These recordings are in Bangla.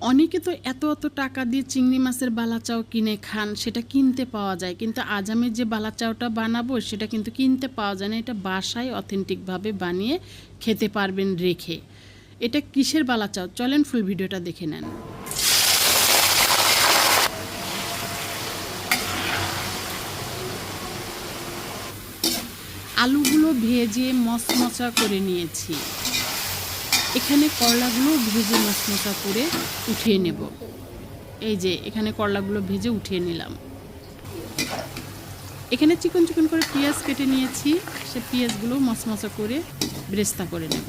অনেকে তো এত টাকা দিয়ে চিংড়ি মাছের বালাচাও কিনে খান, সেটা কিনতে পাওয়া যায়, কিন্তু আজ আমি যে বালাচাওটা বানাবো সেটা কিন্তু কিনতে পাওয়া যায় না। এটা বাসায় অথেন্টিকভাবে বানিয়ে খেতে পারবেন রেখে। এটা কিসের বালাচাও, চলেন ফুল ভিডিওটা দেখে নেন। আলুগুলো ভেজে মচমচা করে নিয়েছি। এখানে করলাগুলো ভেজে মচমচা করে উঠিয়ে নেব। এই যে এখানে করলাগুলো ভেজে উঠিয়ে নিলাম। এখানে চিকন চিকন করে পেঁয়াজ কেটে নিয়েছি, সে পেঁয়াজগুলো মচমচা করে বেরেস্তা করে নেব।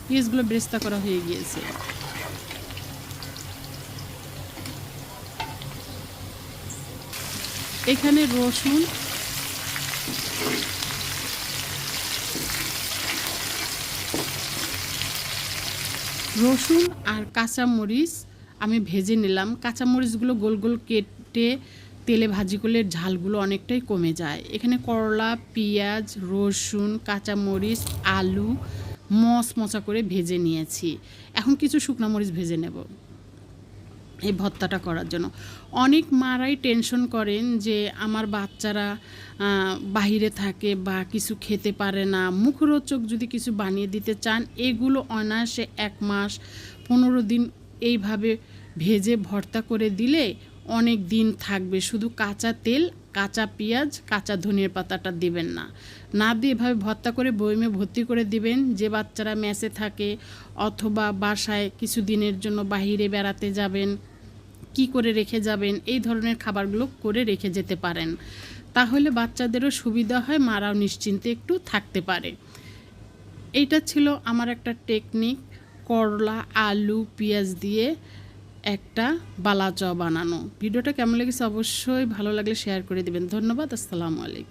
পেঁয়াজগুলো বেরেস্তা করা হয়ে গিয়েছে। এখানে রসুন আর কাঁচামরিচ আমি ভেজে নিলাম। কাঁচামরিচগুলো গোল গোল কেটে তেলে ভাজি করলে ঝালগুলো অনেকটাই কমে যায়। এখানে করলা, পেঁয়াজ, রসুন, কাঁচামরিচ, আলু মচমচা করে ভেজে নিয়েছি। এখন কিছু শুকনো মরিচ ভেজে নেব এই ভর্তাটা করার জন্য। অনেক মারাই টেনশন করেন যে আমার বাচ্চারা বাহিরে থাকে বা কিছু খেতে পারে না, মুখরোচক যদি কিছু বানিয়ে দিতে চান, এগুলো অনায়াসে 1 মাস 15 দিন এইভাবে ভেজে ভর্তা করে দিলে অনেক দিন থাকবে। শুধু কাঁচা তেল, কাঁচা পেঁয়াজ, কাঁচা ধনিয়ার পাতাটা দিবেন না, না দিয়ে এভাবে ভর্তা করে বয়মে ভর্তি করে দিবেন। যে বাচ্চারা মেসে থাকে অথবা বাসায় কিছু দিনের জন্য বাহিরে বেড়াতে যাবেন, কি করে রেখে যাবেন, এই ধরনের খাবারগুলো করে রেখে যেতে পারেন, তাহলে বাচ্চাদেরও সুবিধা হয়, মারাও নিশ্চিন্তে একটু থাকতে পারে। এইটা ছিল আমার একটা টেকনিক, করলা, আলু, পেঁয়াজ দিয়ে একটা বালাচাও বানানো। ভিডিওটা কেমন লেগেছে অবশ্যই ভালো লাগলে শেয়ার করে দিবেন। ধন্যবাদ। আসসালামু আলাইকুম।